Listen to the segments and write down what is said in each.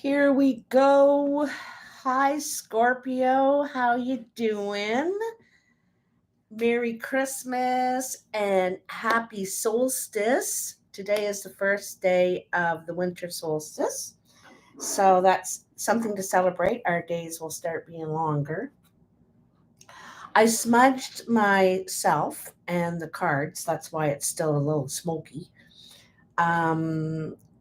Here we go. Hi, Scorpio. How you doing? Merry Christmas and happy solstice. Today is the first day of the winter solstice. So that's something to celebrate. Our days will start being longer. I smudged myself and the cards. That's why it's still a little smoky.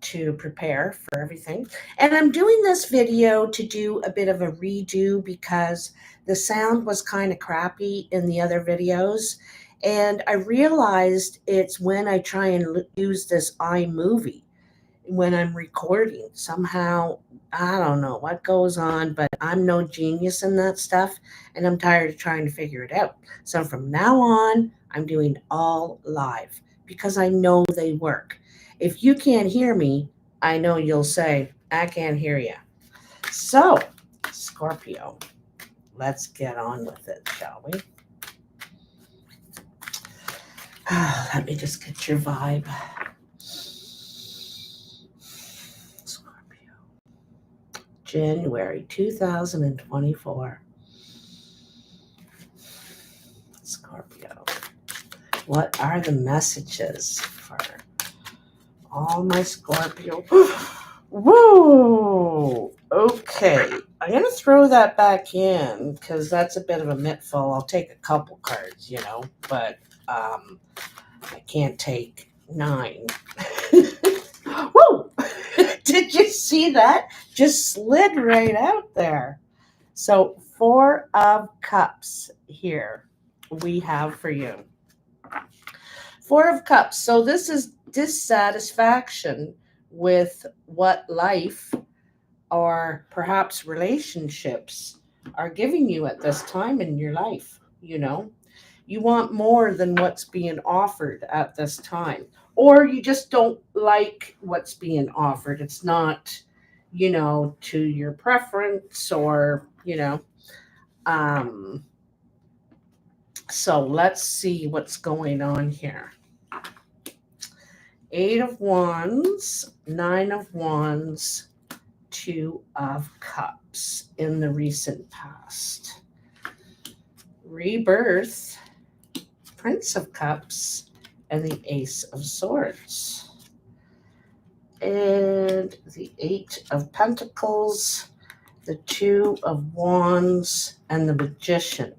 To prepare for everything. And I'm doing this video to do a bit of a redo because the sound was kind of crappy in the other videos. And I realized it's when I try and use this iMovie when I'm recording. Somehow, I don't know what goes on, but I'm no genius in that stuff. And I'm tired of trying to figure it out. So from now on, I'm doing all live because I know they work. If you can't hear me, I know you'll say, I can't hear you. So, Scorpio, let's get on with it, shall we? Let me just get your vibe. Scorpio. January 2024. Scorpio. What are the messages for all my Scorpio? Whoa! Okay. I'm going to throw that back in because that's a bit of a mitful. I'll take a couple cards, but I can't take 9. Whoa! Did you see that? Just slid right out there. So 4 of Cups here we have for you. 4 of Cups. So this is dissatisfaction with what life or perhaps relationships are giving you at this time in your life. You want more than what's being offered at this time, or you just don't like what's being offered. It's not, to your preference or, so let's see what's going on here. 8 of Wands, 9 of Wands, 2 of Cups in the recent past. Rebirth, Prince of Cups, and the Ace of Swords. And the 8 of Pentacles, the 2 of Wands, and the Magician.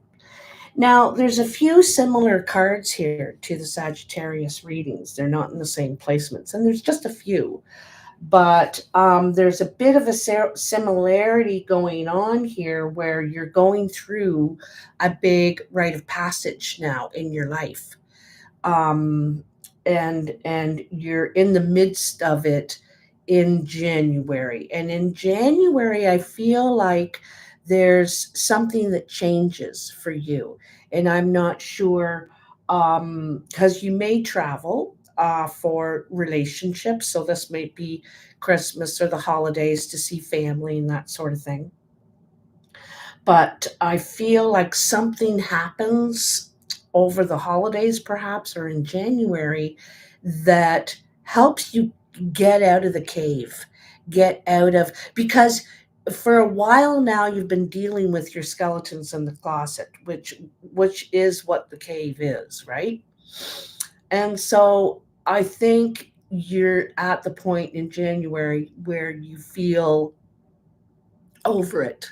Now, there's a few similar cards here to the Sagittarius readings. They're not in the same placements, and there's just a few. But there's a bit of a similarity going on here where you're going through a big rite of passage now in your life. And you're in the midst of it in January. And in January, I feel like there's something that changes for you. And I'm not sure because you may travel for relationships. So this might be Christmas or the holidays to see family and that sort of thing. But I feel like something happens over the holidays, perhaps, or in January, that helps you get out of the cave, because for a while now you've been dealing with your skeletons in the closet, which is what the cave is, right? And so I think you're at the point in January where you feel over it,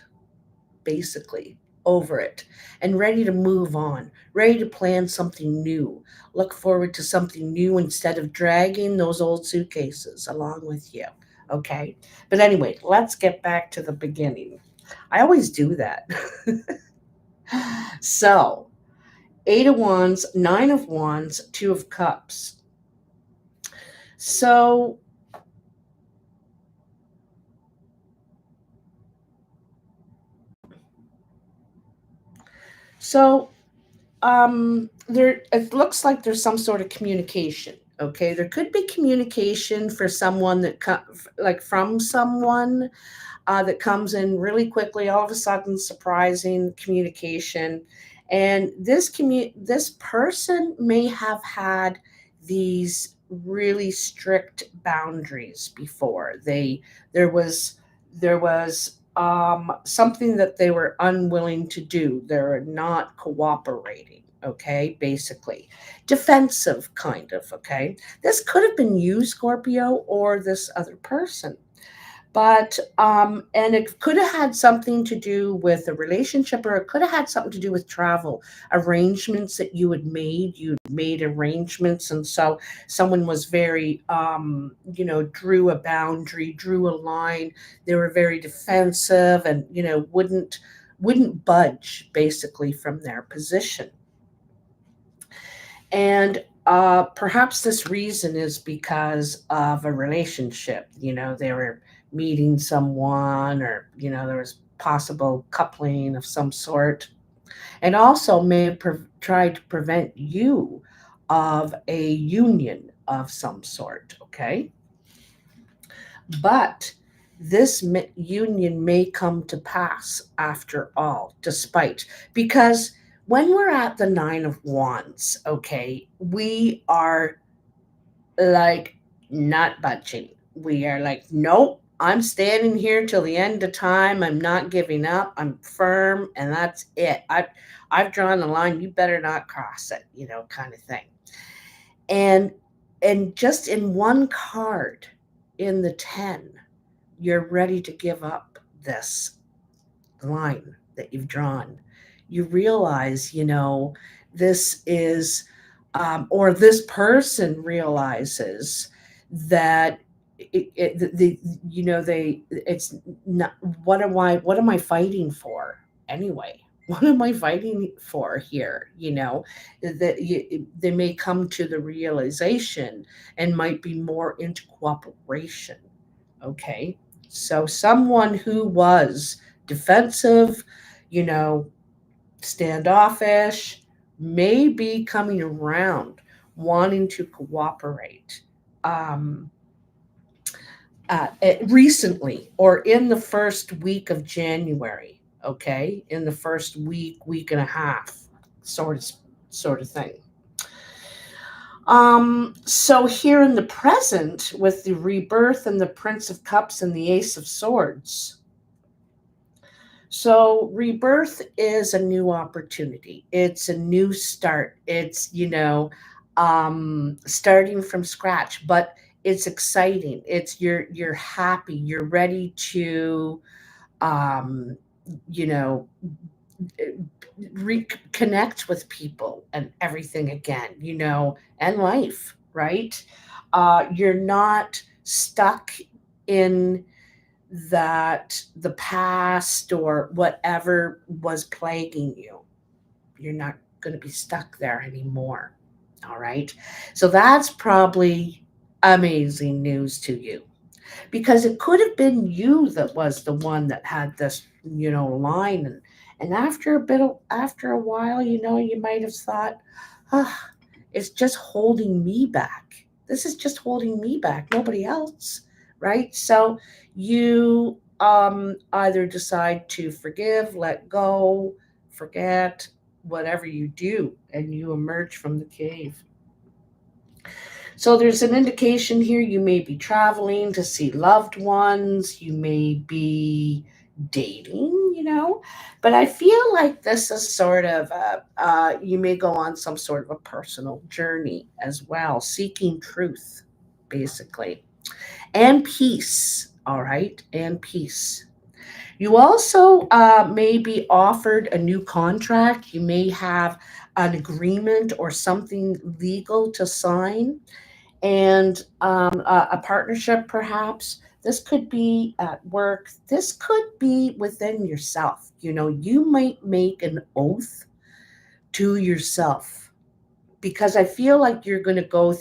basically over it, and ready to move on, ready to plan something new, look forward to something new instead of dragging those old suitcases along with you. Okay. But anyway, let's get back to the beginning. I always do that. So 8 of Wands, 9 of Wands, 2 of Cups. So there, it looks like there's some sort of communication. Okay, there could be communication for someone like from someone that comes in really quickly, all of a sudden, surprising communication. And this person may have had these really strict boundaries before. There was there was something that they were unwilling to do. They're not cooperating, okay, basically. Defensive, kind of, okay. This could have been you, Scorpio, or this other person. But and it could have had something to do with a relationship, or it could have had something to do with travel arrangements that you made arrangements, and so someone was very drew a boundary, drew a line. They were very defensive, and wouldn't budge basically from their position. And perhaps this reason is because of a relationship. They were meeting someone, or, there was possible coupling of some sort. And also may have tried to prevent you of a union of some sort, okay? But this union may come to pass after all, despite, because when we're at the Nine of Wands, okay, we are like not budging. We are like, nope, I'm standing here till the end of time. I'm not giving up. I'm firm, and that's it. I've drawn the line. You better not cross it, kind of thing. And just in one card, in the 10, you're ready to give up this line that you've drawn. You realize, this is, or this person realizes that it's not, what am I fighting for anyway? What am I fighting for here? They may come to the realization and might be more into cooperation. Okay. So someone who was defensive, you know, standoffish, may be coming around, wanting to cooperate. Um, Recently, or in the first week of January, okay, in the first week and a half, sort of, sort of thing. So here in the present, with the rebirth and the Prince of Cups and the Ace of Swords. So rebirth is a new opportunity. It's a new start. It's, starting from scratch, but it's exciting. It's you're happy. You're ready to, um, you know, reconnect with people and everything again, and life, right? You're not stuck in the past or whatever was plaguing you. You're not going to be stuck there anymore. All right. So that's probably amazing news to you, because it could have been you that was the one that had this, line. And after a while, you might have thought, ah, it's just holding me back. This is just holding me back, nobody else, right? So you either decide to forgive, let go, forget, whatever you do, and you emerge from the cave. So there's an indication here you may be traveling to see loved ones, you may be dating, but I feel like this is sort of you may go on some sort of a personal journey as well, seeking truth, basically, and peace. All right, and peace. You also may be offered a new contract. You may have an agreement or something legal to sign, and a partnership, perhaps. This could be at work. This could be within yourself. You might make an oath to yourself, because I feel like you're going to go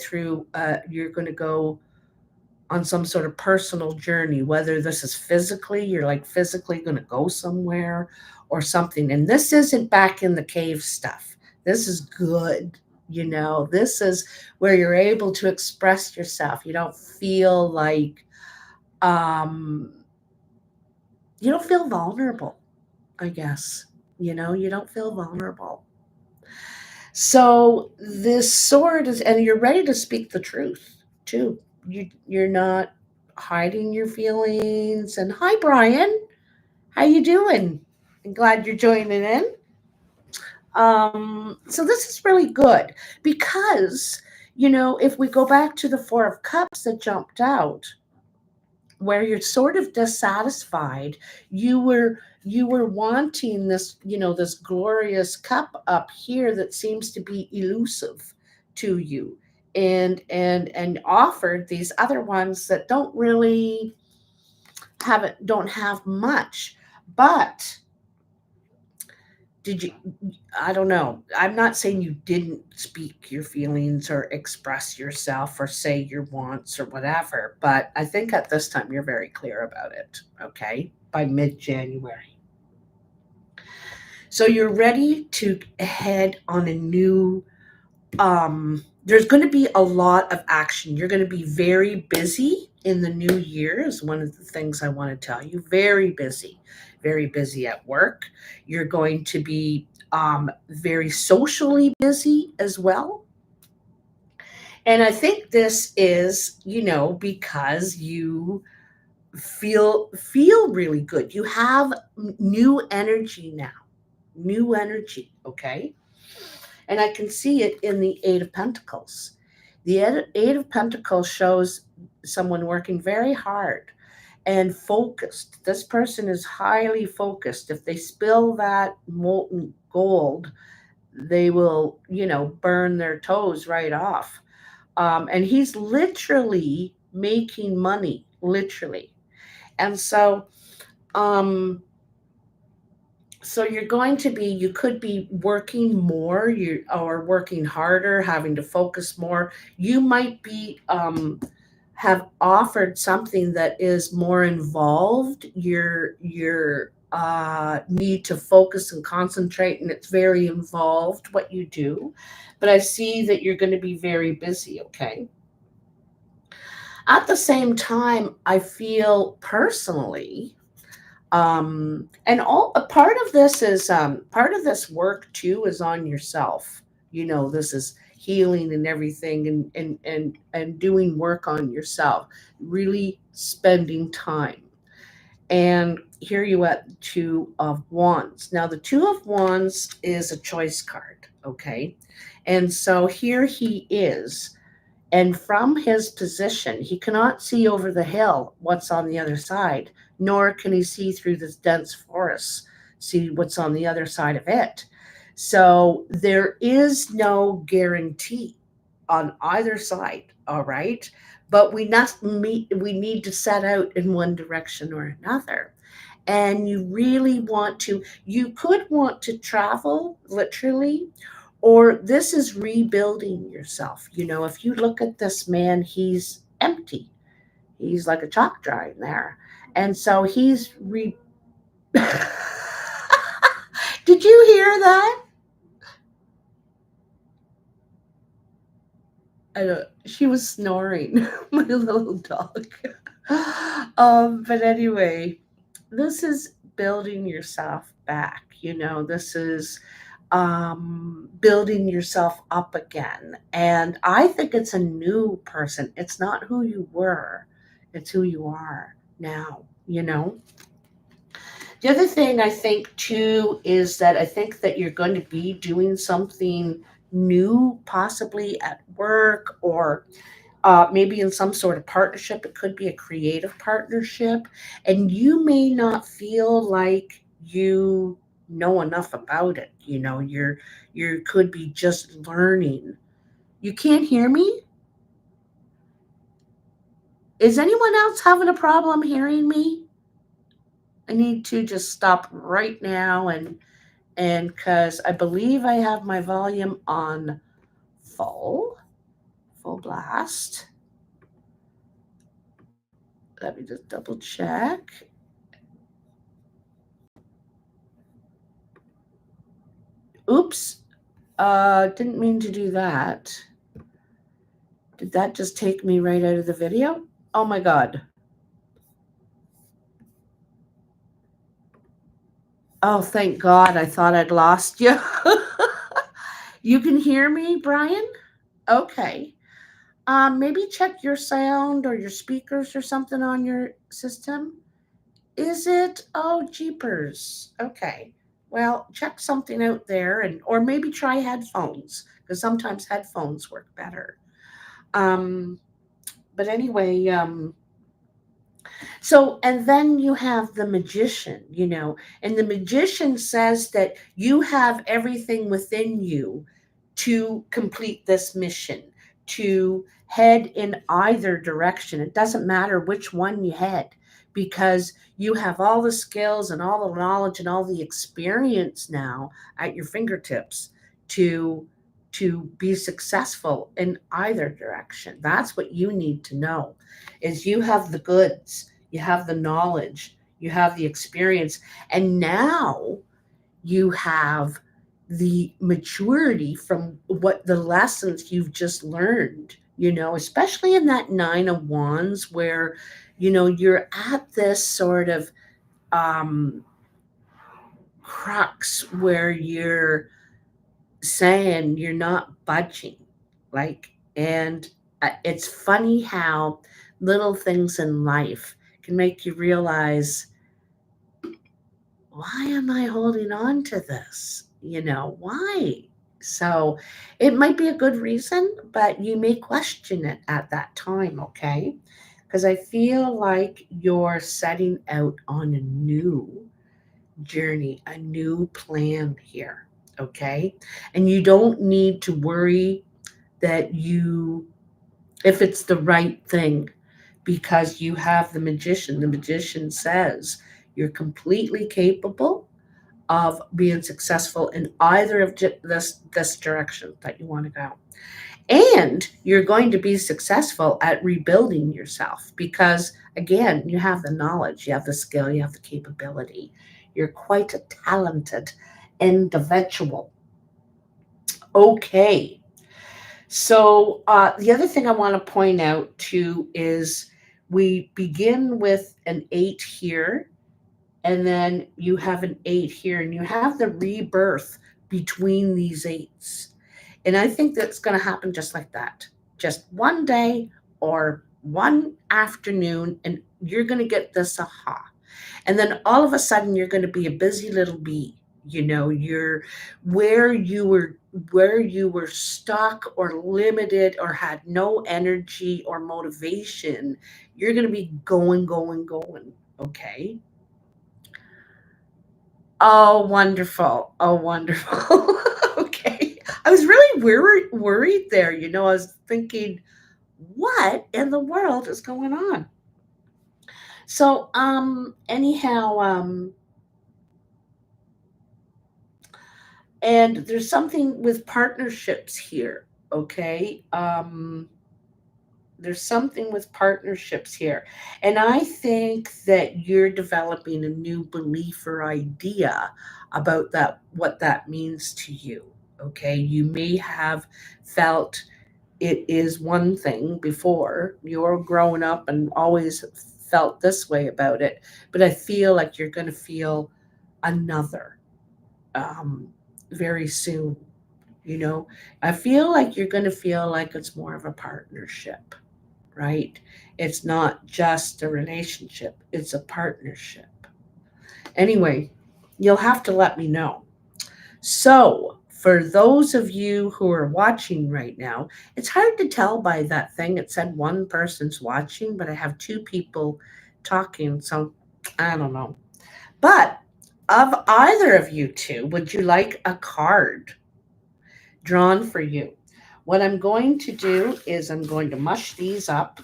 on some sort of personal journey, whether this is physically, you're like physically going to go somewhere or something. And this isn't back in the cave stuff. This is good. This is where you're able to express yourself. You don't feel like, um, you don't feel vulnerable, I guess. You don't feel vulnerable. So this sword is, and you're ready to speak the truth too. You're not. hiding your feelings. And hi, Brian. How you doing? I'm glad you're joining in. So this is really good because, if we go back to the Four of Cups that jumped out, where you're sort of dissatisfied, you were wanting this, this glorious cup up here that seems to be elusive to you, and offered these other ones that don't have much. But did you I don't know. I'm not saying you didn't speak your feelings or express yourself or say your wants or whatever, but I think at this time you're very clear about it, okay? By mid January. So you're ready to head on a new, there's going to be a lot of action. You're going to be very busy in the new year, is one of the things I want to tell you. Very busy at work. You're going to be very socially busy as well. And I think this is, because you feel really good. You have new energy now. New energy, okay? And I can see it in the Eight of Pentacles. The Eight of Pentacles shows someone working very hard and focused. This person is highly focused. If they spill that molten gold, they will, burn their toes right off. And he's literally making money, literally. And um, so you could be working more, or working harder, having to focus more. You might be have offered something that is more involved. Your need to focus and concentrate, and it's very involved what you do. But I see that you're going to be very busy, okay? At the same time, I feel personally, and all a part of this is, part of this work too is on yourself. This is healing and everything, and doing work on yourself, really spending time. And here you at the Two of Wands. Now the Two of Wands is a choice card, okay? And so here he is, and from his position, he cannot see over the hill what's on the other side, nor can he see through this dense forest, see what's on the other side of it. So there is no guarantee on either side, all right? But we need to set out in one direction or another. And you could want to travel literally, or this is rebuilding yourself. If you look at this man, he's empty. He's like a chalk drawing there. And so he's Did you hear that? I don't, she was snoring, my little dog. But anyway, this is building yourself back. This is building yourself up again. And I think it's a new person. It's not who you were, it's who you are now. The other thing I think too is that I think that you're going to be doing something new, possibly at work, or maybe in some sort of partnership. It could be a creative partnership, and you may not feel like you know enough about it. You could be just learning. You can't hear me? Is anyone else having a problem hearing me? I need to just stop right now, and because I believe I have my volume on full blast. Let me just double check. Oops. Didn't mean to do that. Did that just take me right out of the video? Oh my God. Oh, thank God. I thought I'd lost you. You can hear me, Brian? Okay. Maybe check your sound or your speakers or something on your system. Is it? Oh, jeepers. Okay. Well, check something out there, and or maybe try headphones because sometimes headphones work better. Um, but anyway, so, and then you have the magician, and the magician says that you have everything within you to complete this mission, to head in either direction. It doesn't matter which one you head because you have all the skills and all the knowledge and all the experience now at your fingertips to be successful in either direction. That's what you need to know is you have the goods, you have the knowledge, you have the experience, and now you have the maturity from what the lessons you've just learned, especially in that nine of wands where, you're at this sort of um, crux where you're saying you're not budging. And it's funny how little things in life can make you realize, why am I holding on to this? Why? So it might be a good reason, but you may question it at that time, okay? Because I feel like you're setting out on a new journey, a new plan here, okay? And you don't need to worry that if it's the right thing, because you have the magician. The magician says you're completely capable of being successful in either of this direction that you want to go. And you're going to be successful at rebuilding yourself because, again, you have the knowledge, you have the skill, you have the capability. You're quite a talented individual. Okay. So, the other thing I want to point out too is we begin with an 8 here, and then you have an 8 here, and you have the rebirth between these eights. And I think that's going to happen just like that. Just one day or one afternoon, and you're going to get this aha. And then all of a sudden, you're going to be a busy little bee. You're where you were stuck or limited or had no energy or motivation. You're going to be going, going, going. Okay. Oh, wonderful. Oh, wonderful. Okay. I was really worried there. I was thinking, what in the world is going on? So, anyhow, and there's something with partnerships here. Okay. There's something with partnerships here. And I think that you're developing a new belief or idea about that, what that means to you. Okay. You may have felt it is one thing before. You're growing up and always felt this way about it. But I feel like you're going to feel another um, very soon. I feel like you're going to feel like it's more of a partnership, right? It's not just a relationship, it's a partnership. Anyway, you'll have to let me know. So, for those of you who are watching right now, it's hard to tell by that thing. It said one person's watching, but I have two people talking, so I don't know. But of either of you two, would you like a card drawn for you? What I'm going to do is I'm going to mush these up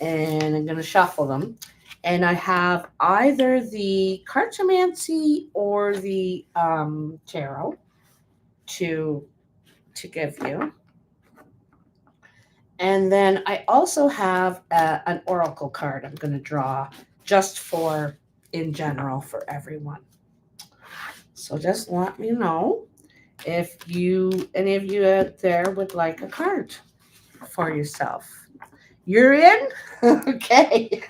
and I'm going to shuffle them. And I have either the cartomancy or the tarot to give you. And then I also have an oracle card I'm going to draw just for in general for everyone. So just let me know if any of you out there would like a card for yourself. You're in? Okay.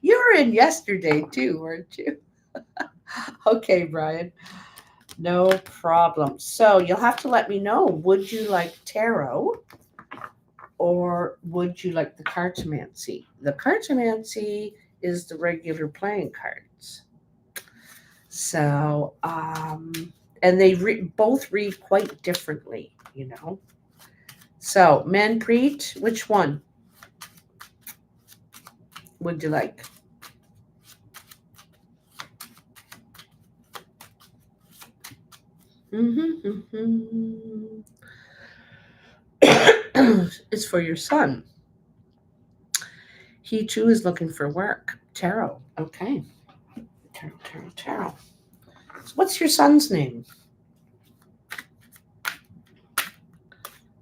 You were in yesterday too, weren't you? Okay, Brian. No problem. So you'll have to let me know. Would you like tarot or would you like the cartomancy? The cartomancy is the regular playing cards. So, and they both read quite differently, you know. So, Manpreet, which one would you like? Mm-hmm. It's for your son. He too is looking for work. Tarot. Okay. Tarot, tarot, tarot. So what's your son's name?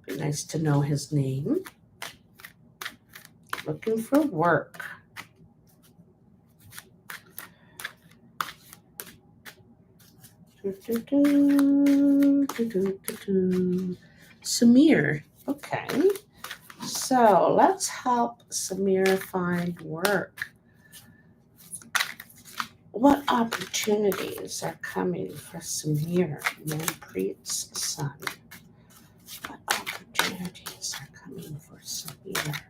Be nice to know his name. Looking for work. Samir. Okay. So let's help Samir find work. What opportunities are coming for Samir, Manpreet's son? What opportunities are coming for Samir,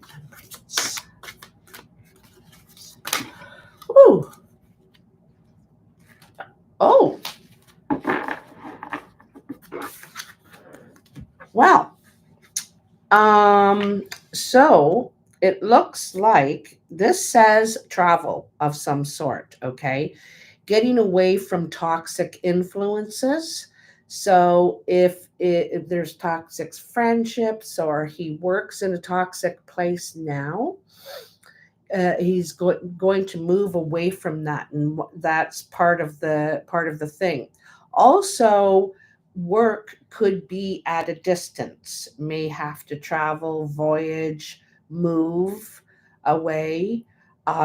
Manpreet's son? Ooh. Oh. Wow. So it looks like this says travel of some sort, okay? Getting away from toxic influences. So if there's toxic friendships or he works in a toxic place now, he's going to move away from that, and that's part of the thing. Also, work could be at a distance, may have to travel, voyage, move away.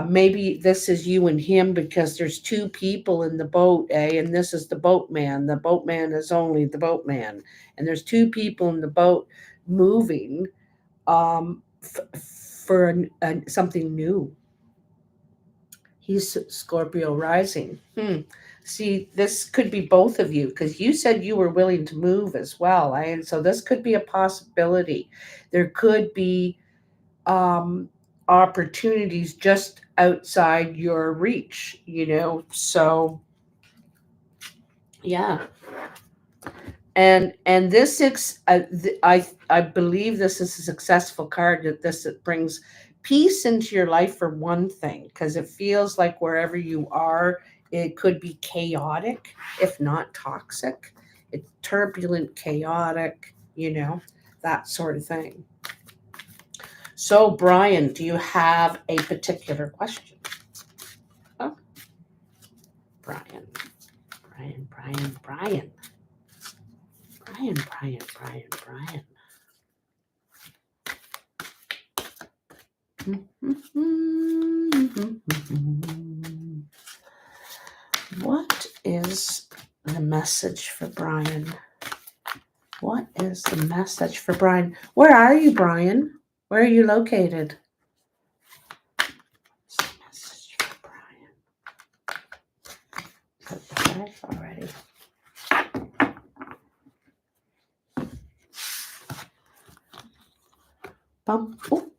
Maybe this is you and him because there's two people in the boat, and this is the boatman. The boatman is only the boatman, and there's two people in the boat moving for something new. He's Scorpio rising. See, this could be both of you because you said you were willing to move as well. And so this could be a possibility. There could be opportunities just outside your reach, you know. So, yeah. And this I believe this is a successful card, that this it brings peace into your life for one thing, because it feels like wherever you are it could be chaotic, if not toxic. It's turbulent, chaotic, you know, that sort of thing. So Brian, do you have a particular question? Oh, Brian, Brian, Brian, Brian, Brian, Brian, Brian, Brian. What is the message for Brian? What is the message for Brian? Where are you, Brian? Where are you located? What's the message for Brian? Put the cards already. Bum, oh,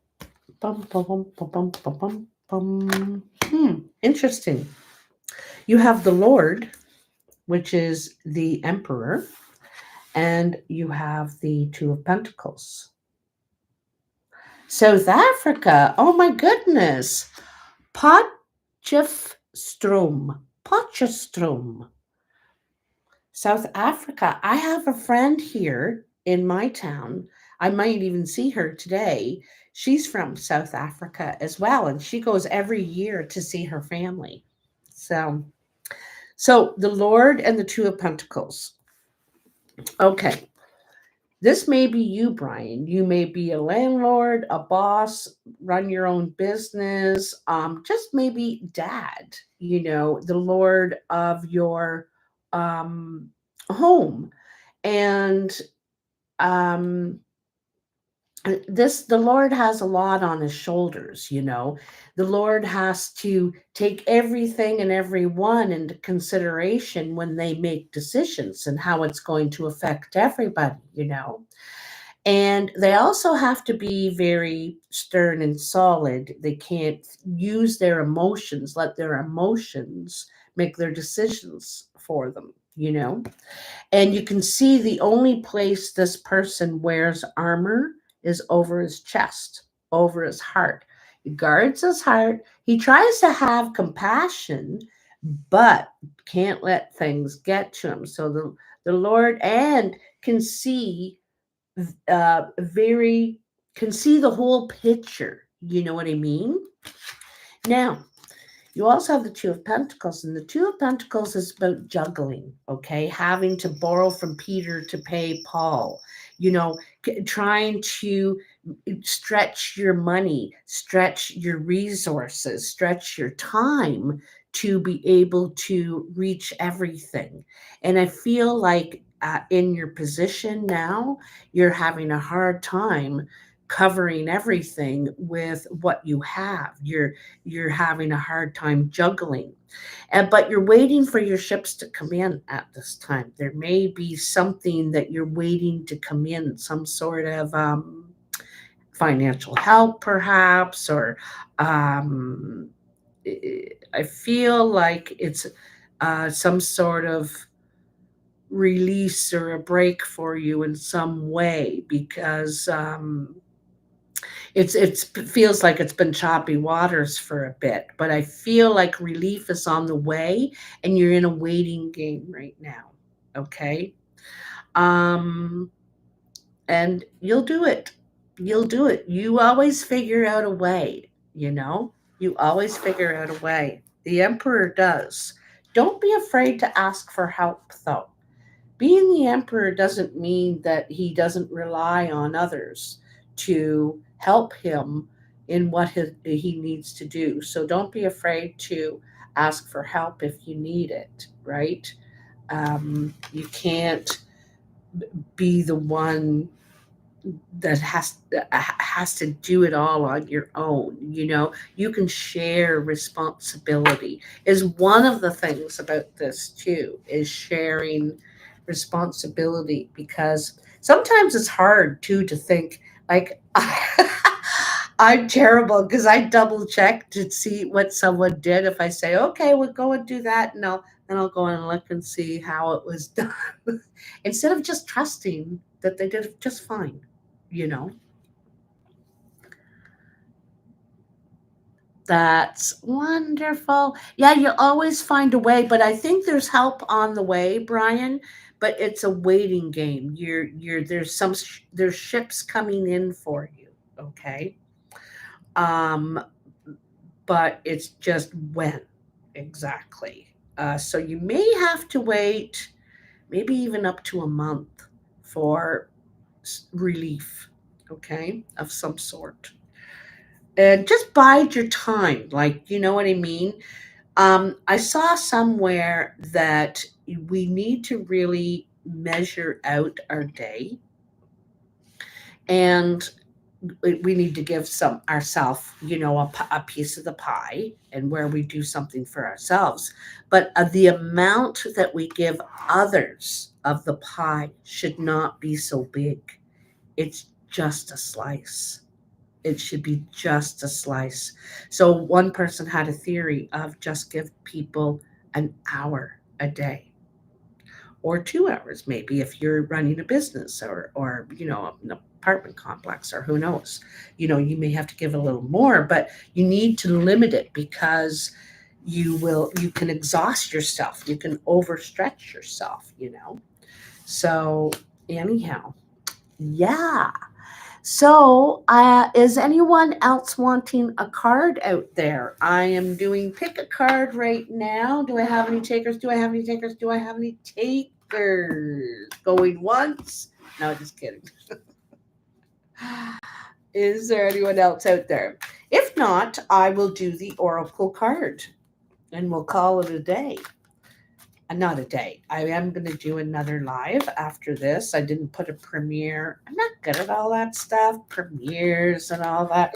bum, bum, bum, bum, bum, bum, bum. Interesting. You have the Lord, which is the Emperor, and you have the Two of Pentacles. South Africa, oh my goodness. Potchefstroom. Potchefstroom. South Africa. I have a friend here in my town. I might even see her today. She's from South Africa as well, and she goes every year to see her family. So the Lord and the Two of Pentacles. Okay. This may be you, Brian. You may be a landlord, a boss, run your own business, just maybe dad, you know, the Lord of your home. And um, the Lord has a lot on his shoulders, you know. The Lord has to take everything and everyone into consideration when they make decisions and how it's going to affect everybody, you know. And they also have to be very stern and solid. They can't use their emotions, let their emotions make their decisions for them, you know? And you can see the only place this person wears armor is over his chest, over his heart. He guards his heart. He tries to have compassion, but can't let things get to him. So the Lord and can see very can see the whole picture. You know what I mean? Now, you also have the Two of Pentacles, and the Two of Pentacles is about juggling, okay? Having to borrow from Peter to pay Paul, you know, trying to stretch your money, stretch your resources, stretch your time to be able to reach everything. And I feel like in your position now, you're having a hard time covering everything with what you have. You're having a hard time juggling. But you're waiting for your ships to come in at this time. There may be something that you're waiting to come in, some sort of financial help, perhaps, or um, I feel like it's some sort of release or a break for you in some way because it feels like it's been choppy waters for a bit, but I feel like relief is on the way and you're in a waiting game right now. Okay. Um, and you'll do it. You'll do it. You always figure out a way, you know? You always figure out a way. The Emperor does. Don't be afraid to ask for help, though. Being the emperor doesn't mean that he doesn't rely on others to help him in what he needs to do. So don't be afraid to ask for help if you need it, right? You can't be the one that has to do it all on your own. You know, you can share responsibility is one of the things about this too, is sharing responsibility, because sometimes it's hard too to think like I'm terrible because I double check to see what someone did. If I say, okay, we'll go and do that, and I'll go and look and see how it was done. Instead of just trusting that they did just fine, you know. That's wonderful. Yeah, you'll always find a way, but I think there's help on the way, Brian, but it's a waiting game. There's ships coming in for you, okay? Um but it's just when exactly. So you may have to wait maybe even up to a month for relief, okay, of some sort. And just bide your time, like, you know what I mean? I saw somewhere that we need to really measure out our day, and we need to give some ourselves, you know, a piece of the pie, and where we do something for ourselves. But the amount that we give others of the pie should not be so big. It's just a slice. It should be just a slice. So one person had a theory of just give people an hour a day, or 2 hours maybe if you're running a business, or you know, an apartment complex, or who knows, you know, you may have to give a little more, but you need to limit it because you can exhaust yourself, you can overstretch yourself, you know. So anyhow, yeah. So, is anyone else wanting a card out there? I am doing pick a card right now. Do I have any takers? Do I have any takers? Do I have any takers? Going once? No, just kidding. Is there anyone else out there? If not, I will do the oracle card and we'll call it a day. Not a day. I am going to do another live after this. I didn't put a premiere. I'm not good at all that stuff, premieres and all that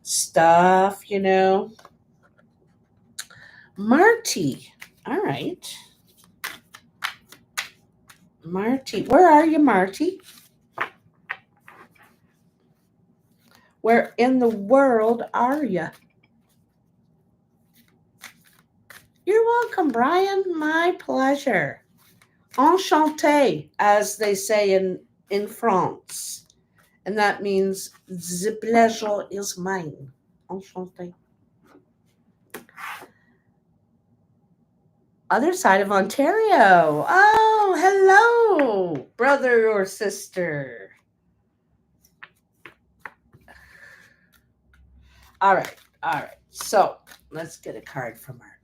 stuff, you know. Marty. All right. Marty. Where are you, Marty? Where in the world are you? You're welcome, Brian. My pleasure. Enchanté, as they say in France. And that means the pleasure is mine. Enchanté. Other side of Ontario. Oh, hello, brother or sister. All right, all right. So let's get a card from Marty.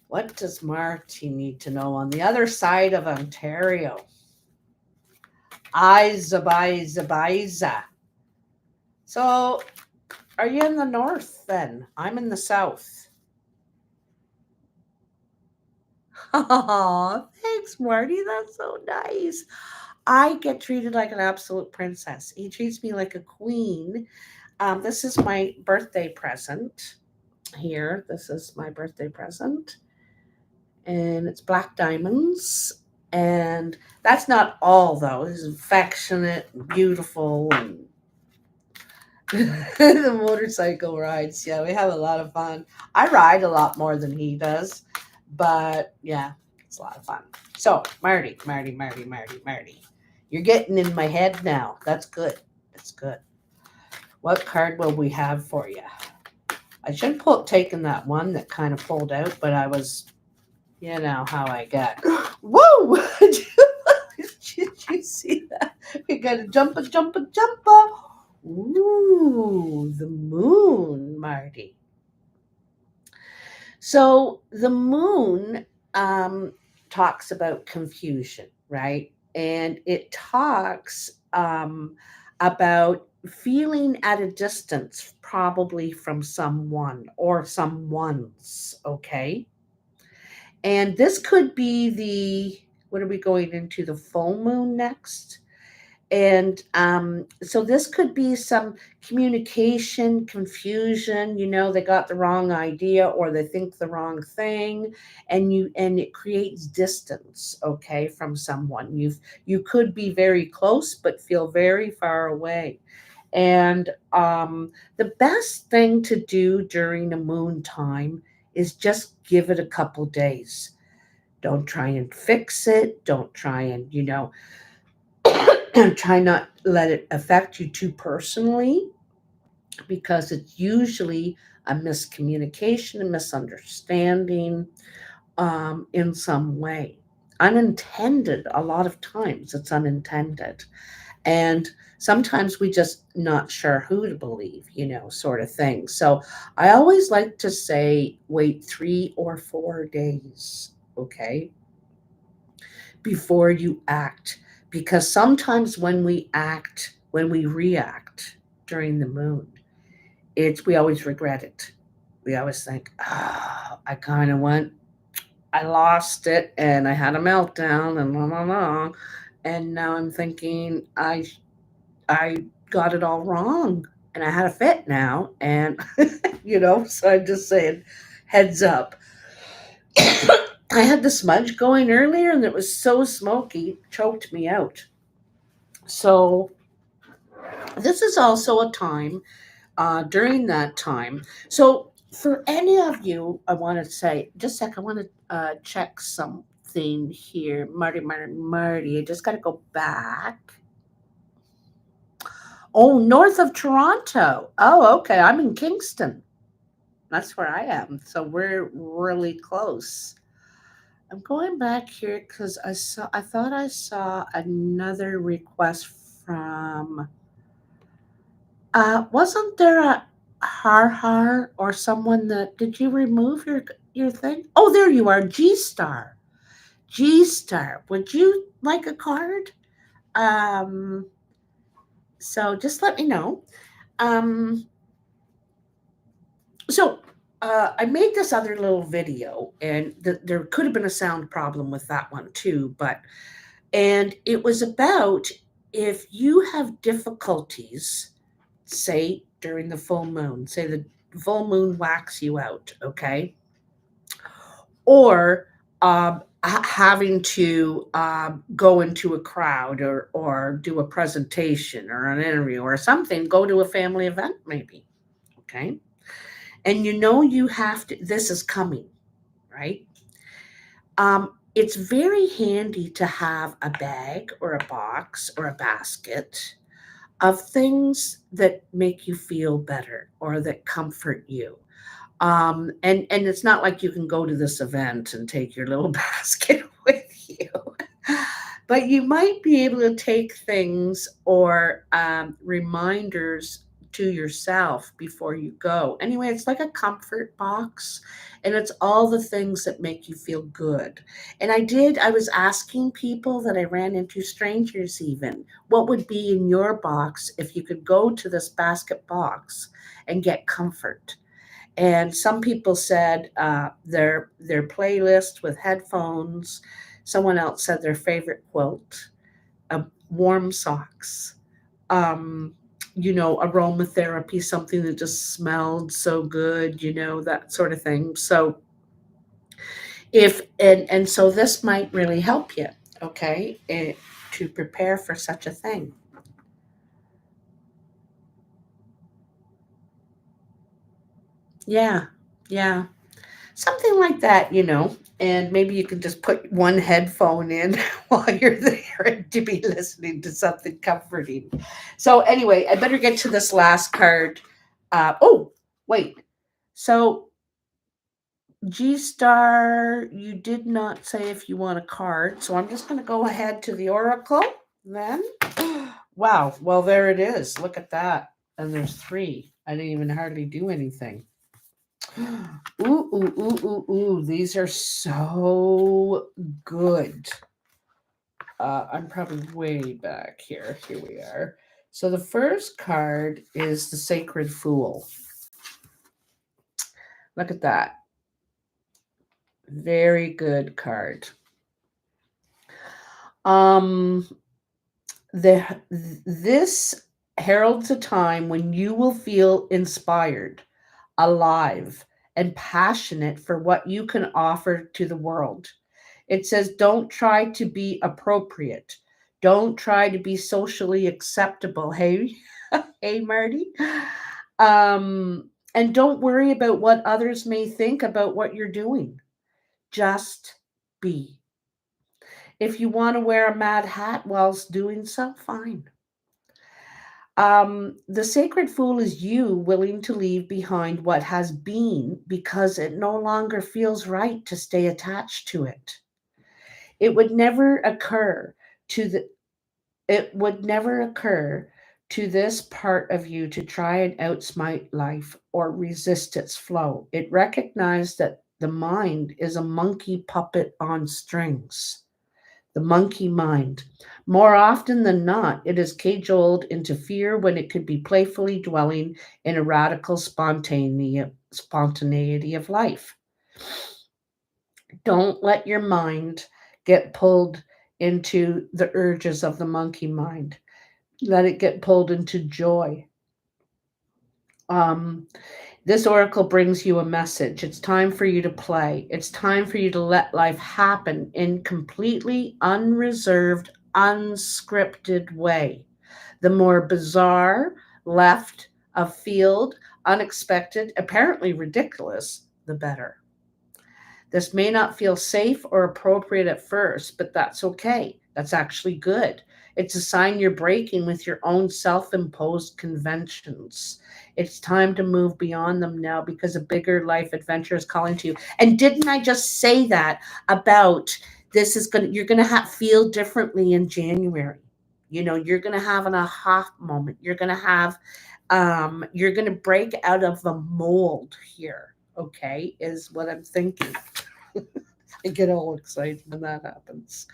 What does Marty need to know on the other side of Ontario? Iza. So, are you in the north then? I'm in the south. Oh, thanks, Marty. That's so nice. I get treated like an absolute princess. He treats me like a queen. This is my birthday present here. This is my birthday present. And it's black diamonds. And that's not all, though. He's affectionate and beautiful. And the motorcycle rides. Yeah, we have a lot of fun. I ride a lot more than he does. But yeah, it's a lot of fun. So, Marty. You're getting in my head now. That's good. That's good. What card will we have for you? I should have taken that one that kind of pulled out, but I was, you know how I get. Whoa! Did you see that? We got to jump. Ooh, the moon, Marty. So the moon talks about confusion, right? And it talks about feeling at a distance, probably from someone or someone's, okay? And this could be what are we going into? The full moon next? And so this could be some communication confusion. They got the wrong idea or they think the wrong thing, and it creates distance, okay, from someone. You could be very close but feel very far away. And the best thing to do during the moon time is just give it a couple days. Don't try and fix it. Don't try and and try not let it affect you too personally, because it's usually a miscommunication, a misunderstanding, in some way. Unintended, a lot of times it's unintended. And sometimes we just not sure who to believe, sort of thing. So I always like to say wait 3 or 4 days, okay, before you act, because sometimes when we react during the moon, we always regret it. We always think, I kind of went, I lost it, and I had a meltdown, and blah blah blah, and now I'm thinking I got it all wrong, and I had a fit now, and so I'm just saying, heads up. I had the smudge going earlier, and it was so smoky, it choked me out. So this is also a time during that time. So for any of you, I want to say, just a sec, I want to check something here. Marty. I just got to go back. Oh, north of Toronto. Oh, okay. I'm in Kingston. That's where I am. So we're really close. I'm going back here because I thought I saw another request from wasn't there a Har or someone that did you remove your thing? Oh, there you are, G Star. G Star. Would you like a card? Um, so just let me know. Um, so I made this other little video, and there could have been a sound problem with that one too, and it was about if you have difficulties, say during the full moon, say the full moon whacks you out, okay? Or having to go into a crowd, or do a presentation or an interview or something, go to a family event maybe. Okay. And you know you have to, this is coming, right? It's very handy to have a bag or a box or a basket of things that make you feel better or that comfort you. And it's not like you can go to this event and take your little basket with you, but you might be able to take things, or reminders to yourself before you go. Anyway, it's like a comfort box, and it's all the things that make you feel good. And I was asking people that I ran into, strangers even, what would be in your box if you could go to this basket box and get comfort. And some people said their playlist with headphones. Someone else said their favorite quilt, warm socks, um, aromatherapy, something that just smelled so good, that sort of thing. So if and so this might really help you, okay, to prepare for such a thing. Yeah, yeah. Something like that. And maybe you can just put one headphone in while you're there and to be listening to something comforting. So, anyway, I better get to this last card. Oh, wait. So, G Star, you did not say if you want a card. So, I'm just going to go ahead to the Oracle then. Wow. Well, there it is. Look at that. And there's three. I didn't even hardly do anything. Ooh, ooh, ooh, ooh, ooh. These are so good. I'm probably way back here. Here we are. So the first card is the Sacred Fool. Look at that. Very good card. Um, this heralds a time when you will feel inspired, alive, and passionate for what you can offer to the world. It says, don't try to be appropriate. Don't try to be socially acceptable. Hey, hey, Marty. And don't worry about what others may think about what you're doing. Just be. If you want to wear a mad hat whilst doing so, fine. The sacred fool is you willing to leave behind what has been because it no longer feels right to stay attached to it. It would never occur to the it would never occur to this part of you to try and outsmart life or resist its flow. It recognized that the mind is a monkey puppet on strings. The monkey mind. More often than not, it is cajoled into fear when it could be playfully dwelling in a radical spontaneity of life. Don't let your mind get pulled into the urges of the monkey mind. Let it get pulled into joy. Um, this oracle brings you a message. It's time for you to play. It's time for you to let life happen in completely unreserved, unscripted way. The more bizarre, left of field, unexpected, apparently ridiculous, the better. This may not feel safe or appropriate at first, but that's okay. That's actually good. It's a sign you're breaking with your own self imposed conventions. It's time to move beyond them now because a bigger life adventure is calling to you. And didn't I just say that about this is going to, you're going to have feel differently in January. You're going to have an aha moment. You're going to break out of the mold here. Okay, is what I'm thinking. I get all excited when that happens.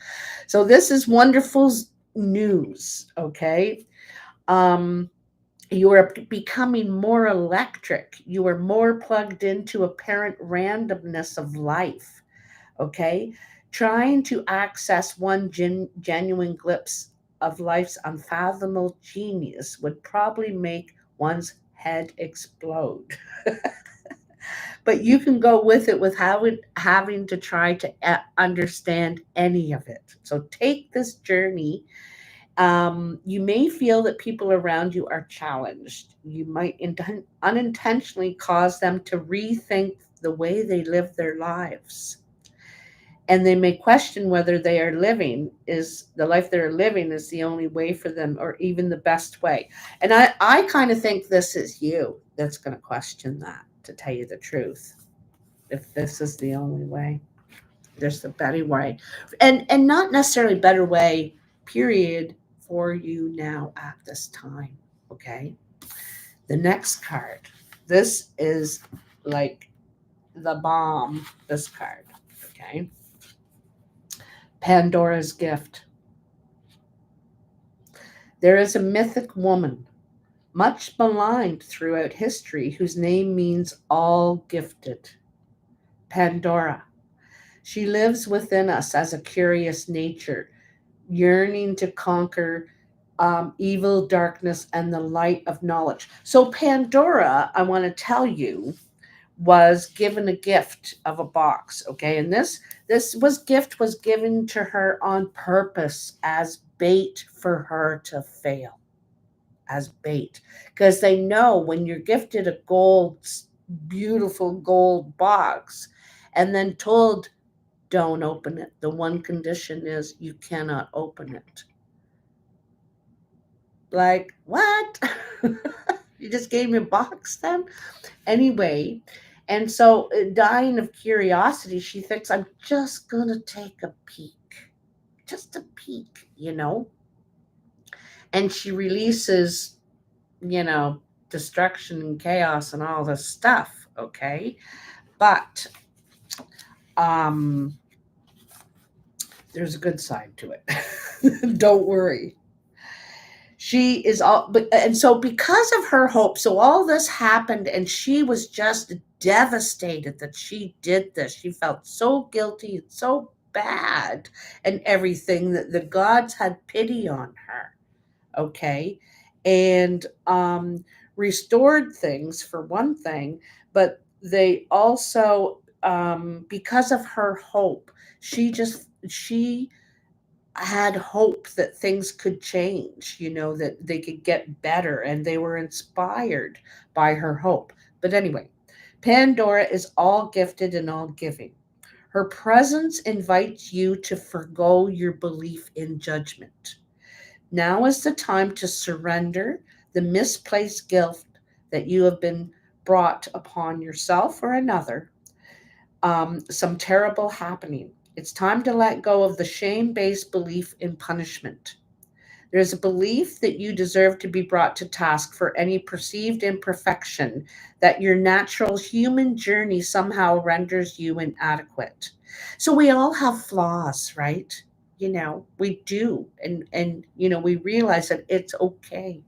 So this is wonderful news. Okay. Um, you are becoming more electric. You are more plugged into apparent randomness of life. Okay. Trying to access one genuine glimpse of life's unfathomable genius would probably make one's head explode. But you can go with it without having to try to understand any of it. So take this journey. You may feel that people around you are challenged. You might unintentionally cause them to rethink the way they live their lives. And they may question whether they are living is the life they're living is the only way for them or even the best way. And I kind of think this is you that's going to question that, to tell you the truth. If this is the only way, there's a better way. And not necessarily better way, period, for you now at this time. Okay. The next card. This is like the bomb, this card. Okay. Pandora's gift. There is a mythic woman, much maligned throughout history, whose name means all gifted. Pandora. She lives within us as a curious nature, yearning to conquer evil, darkness, and the light of knowledge. So, Pandora, I want to tell you, was given a gift of a box. Okay, and this was gift was given to her on purpose as bait for her to fail, as bait, because they know when you're gifted a beautiful gold box, and then told don't open it. The one condition is you cannot open it. Like, what? You just gave me a box then? Anyway, and so dying of curiosity, she thinks, I'm just going to take a peek. Just a peek, you know? And she releases, you know, destruction and chaos and all this stuff, okay? But um there's a good side to it. Don't worry. She is all but and so because of her hope, so all this happened and she was just devastated that she did this. She felt so guilty and so bad and everything that the gods had pity on her. Okay. And restored things for one thing, but they also because of her hope, she had hope that things could change, you know, that they could get better, and they were inspired by her hope. But anyway, Pandora is all gifted and all giving. Her presence invites you to forgo your belief in judgment. Now is the time to surrender the misplaced guilt that you have been brought upon yourself or another, some terrible happening. It's time to let go of the shame based belief in punishment. There's a belief that you deserve to be brought to task for any perceived imperfection, that your natural human journey somehow renders you inadequate. So we all have flaws, right? You know, we do. And you know, we realize that it's okay.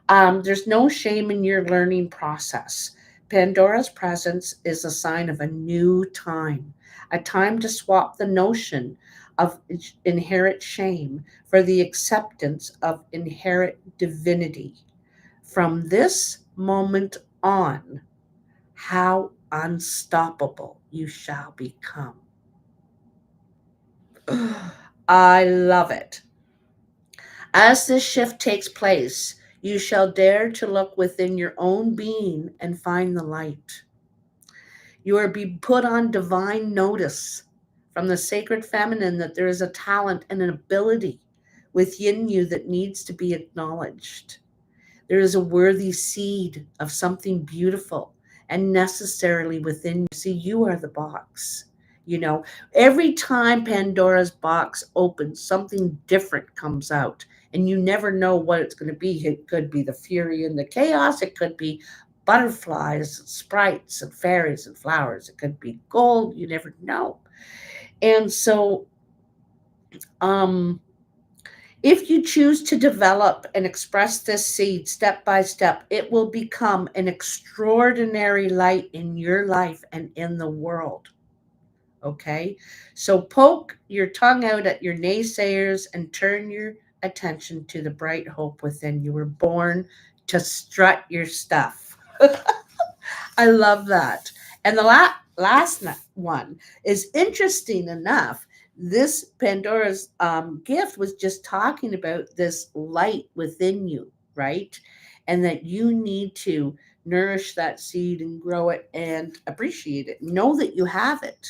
There's no shame in your learning process. Pandora's presence is a sign of a new time, a time to swap the notion of inherent shame for the acceptance of inherent divinity. From this moment on, how unstoppable you shall become. I love it. As this shift takes place, you shall dare to look within your own being and find the light. You are being put on divine notice from the sacred feminine that there is a talent and an ability within you that needs to be acknowledged. There is a worthy seed of something beautiful and necessarily within you. See, you are the box. You know, every time Pandora's box opens, something different comes out, and you never know what it's going to be. It could be the fury and the chaos, it could be butterflies, and sprites, and fairies and flowers, it could be gold. You never know. And so, um, if you choose to develop and express this seed step by step, it will become an extraordinary light in your life and in the world. Okay? So poke your tongue out at your naysayers and turn your attention to the bright hope within. You were born to strut your stuff. I love that. And the last one is interesting enough. This Pandora's gift was just talking about this light within you, right? And that you need to nourish that seed and grow it and appreciate it. Know that you have it.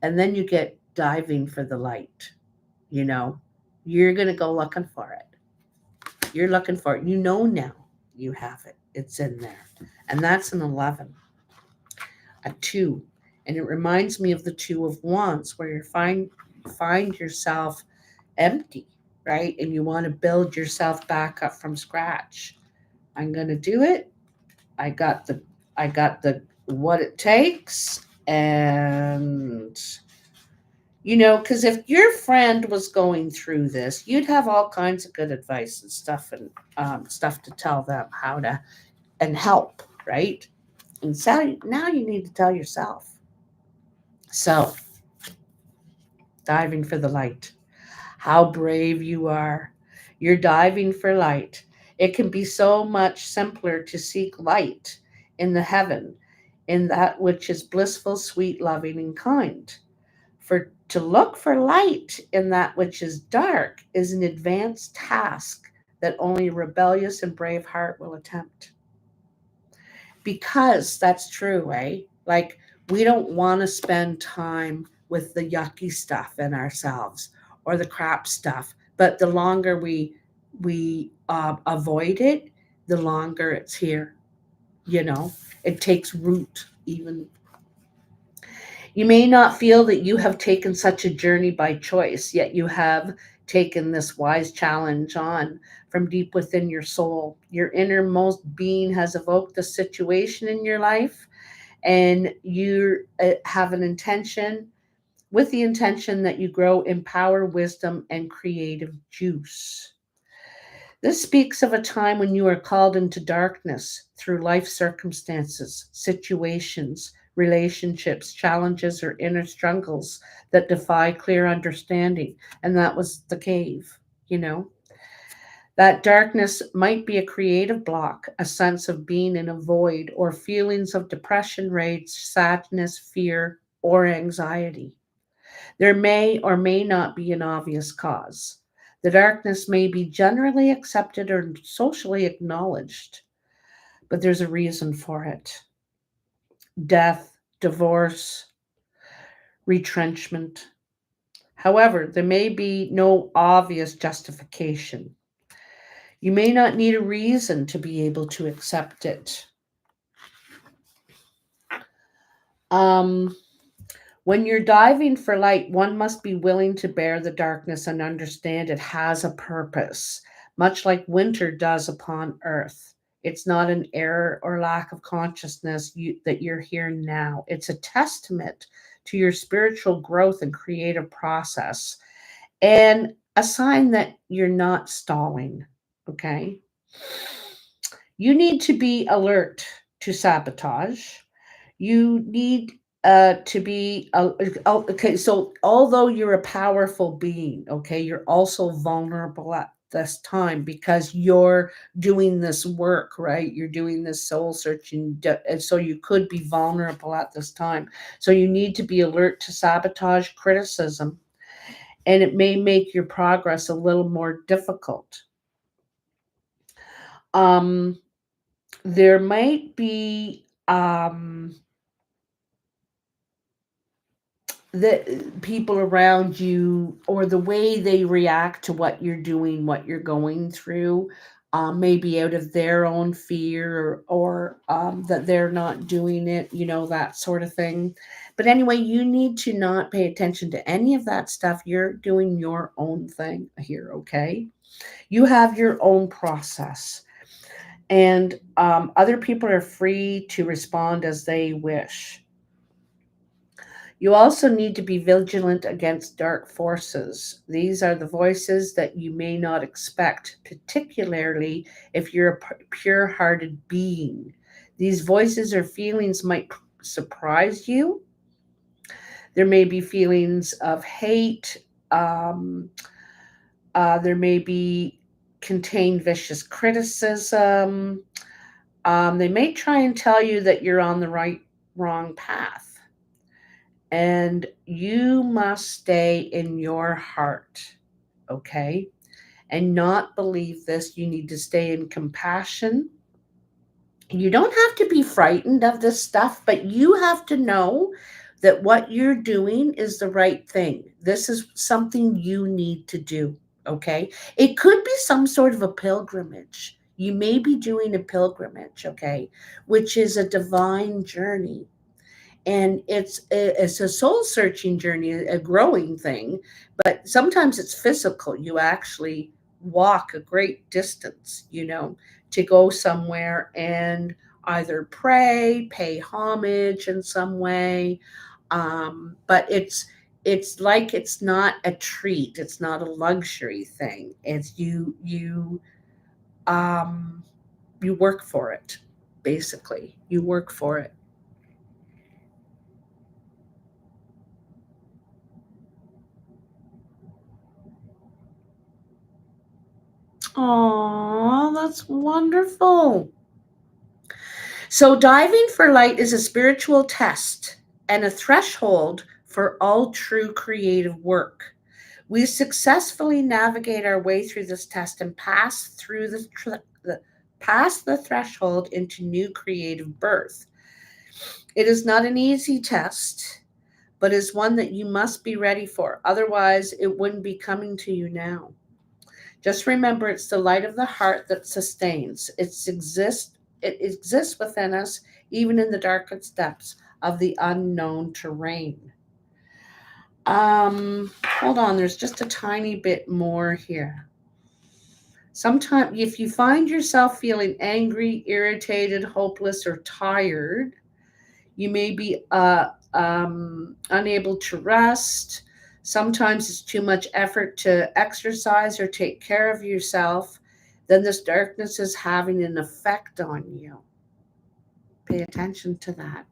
And then you get diving for the light, you know. You're going to go looking for it. You're looking for it. You know now you have it. It's in there. And that's an 11, a 2. And it reminds me of the 2 of Wands, where you find yourself empty, right? And you want to build yourself back up from scratch. I'm going to do it. I got the what it takes. And because if your friend was going through this, you'd have all kinds of good advice and stuff, and stuff to tell them how to and help, right? And so now you need to tell yourself. So, diving for the light. How brave you are. You're diving for light. It can be so much simpler to seek light in the heaven, in that which is blissful, sweet, loving, and kind. For to look for light in that which is dark is an advanced task that only a rebellious and brave heart will attempt. Because that's true, eh? Like, we don't want to spend time with the yucky stuff in ourselves or the crap stuff. But the longer we avoid it, the longer it's here. You know, it takes root. Even you may not feel that you have taken such a journey by choice, yet you have taken this wise challenge on from deep within your soul. Your innermost being has evoked the situation in your life, and you have an intention, with the intention that you grow in power, wisdom, and creative juice. This speaks of a time when you are called into darkness through life circumstances, situations, relationships, challenges, or inner struggles that defy clear understanding. And that was the cave, you know. That darkness might be a creative block, a sense of being in a void, or feelings of depression, rage, sadness, fear, or anxiety. There may or may not be an obvious cause. The darkness may be generally accepted or socially acknowledged, but there's a reason for it: death, divorce, retrenchment. However, there may be no obvious justification. You may not need a reason to be able to accept it. Um, When you're diving for light, one must be willing to bear the darkness and understand it has a purpose, much like winter does upon Earth. It's not an error or lack of consciousness that you're here now. It's a testament to your spiritual growth and creative process, and a sign that you're not stalling. Okay. You need to be alert to sabotage. You need to be okay. So although you're a powerful being, okay, you're also vulnerable at this time because you're doing this work, right? You're doing this soul searching, and so you could be vulnerable at this time. So you need to be alert to sabotage, criticism, and it may make your progress a little more difficult. Um, there might be the people around you, or the way they react to what you're doing, what you're going through, maybe out of their own fear, or that they're not doing it, that sort of thing. But anyway, you need to not pay attention to any of that stuff. You're doing your own thing here, okay? You have your own process. And other people are free to respond as they wish. You also need to be vigilant against dark forces. These are the voices that you may not expect, particularly if you're a pure hearted being. These voices or feelings might surprise you. There may be feelings of hate. Um, there may be contain vicious criticism. They may try and tell you that you're on the right wrong path. And you must stay in your heart, okay? And not believe this. You need to stay in compassion. You don't have to be frightened of this stuff, but you have to know that what you're doing is the right thing. This is something you need to do, okay? It could be some sort of a pilgrimage. You may be doing a pilgrimage, okay, which is a divine journey, and it's a soul searching journey, a growing thing, but sometimes it's physical. You actually walk a great distance, to go somewhere and either pray, pay homage in some way. But it's like it's not a treat, it's not a luxury thing. It's um you work for it. Basically, you work for it. Oh, that's wonderful. So, diving for light is a spiritual test and a threshold for all true creative work. We successfully navigate our way through this test and pass through pass the threshold into new creative birth. It is not an easy test, but is one that you must be ready for. Otherwise, it wouldn't be coming to you now. Just remember, it's the light of the heart that sustains. It exists within us, even in the darkest depths of the unknown terrain. Hold on, there's just a tiny bit more here. Sometimes, if you find yourself feeling angry, irritated, hopeless, or tired, you may be unable to rest. Sometimes it's too much effort to exercise or take care of yourself. Then this darkness is having an effect on you. Pay attention to that.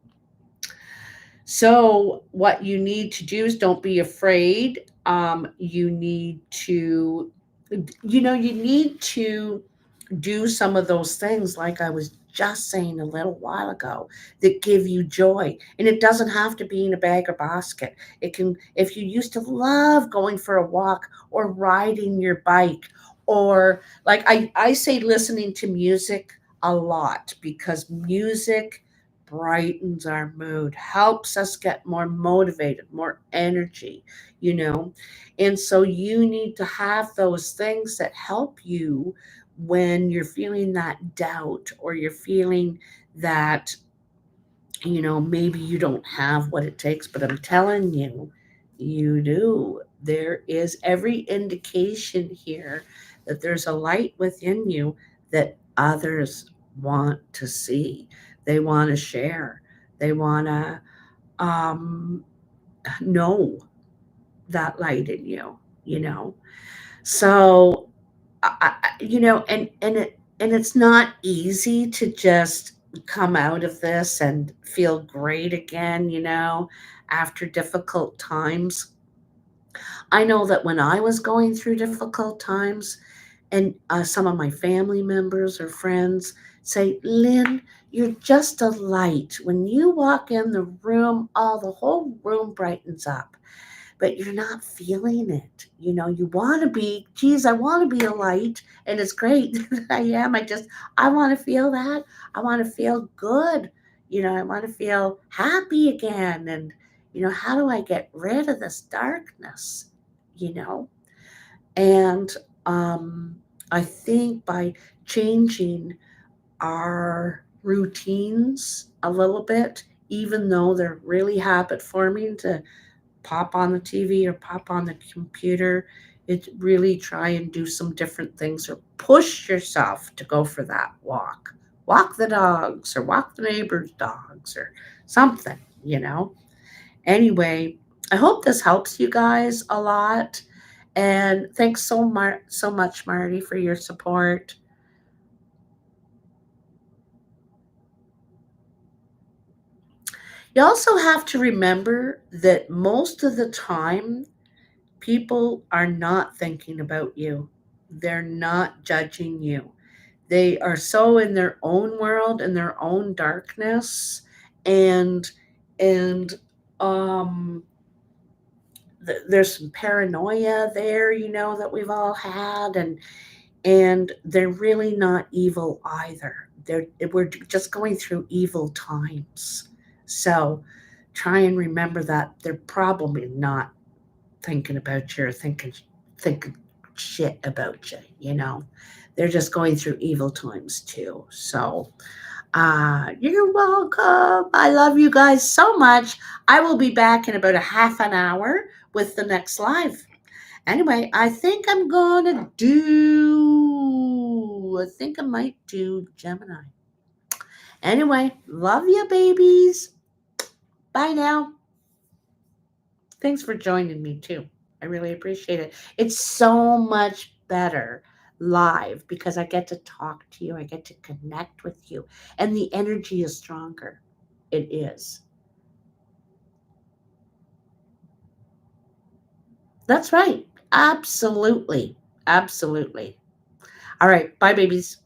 So, what you need to do is don't be afraid. You need to, you need to do some of those things like I was just saying a little while ago that give you joy. And it doesn't have to be in a bag or basket. It can, if you used to love going for a walk or riding your bike, or like I say, listening to music a lot, because music brightens our mood, helps us get more motivated, more energy, you know. And so you need to have those things that help you when you're feeling that doubt, or you're feeling that, maybe you don't have what it takes, but I'm telling you, you do. There is every indication here that there's a light within you that others want to see. They want to share. They want to um, know that light in you, you know. So and it's not easy to just come out of this and feel great again, after difficult times. I know that when I was going through difficult times, and some of my family members or friends say, Lynn, you're just a light. When you walk in the room, oh, the whole room brightens up, but you're not feeling it. You want to be, geez, I want to be a light, and it's great that I am. I want to feel that. I want to feel good. I want to feel happy again. And, how do I get rid of this darkness? You know? And I think by changing our routines a little bit, even though they're really habit forming, to pop on the TV or pop on the computer. It really try and do some different things, or push yourself to go for that walk. Walk the dogs, or walk the neighbor's dogs, or something. Anyway, I hope this helps you guys a lot. And thanks so much, Marty, for your support. You also have to remember that most of the time, people are not thinking about you. They're not judging you. They are so in their own world, in their own darkness, and and um there's some paranoia there, that we've all had, and they're really not evil either. We're just going through evil times. So try and remember that they're probably not thinking about you or thinking shit about you. They're just going through evil times too. So you're welcome. I love you guys so much. I will be back in about a half an hour with the next live. Anyway, I think I might do Gemini. Anyway, love you, babies. Bye now. Thanks for joining me, too. I really appreciate it. It's so much better live because I get to talk to you, I get to connect with you, and the energy is stronger. It is. That's right. Absolutely. Absolutely. All right. Bye, babies.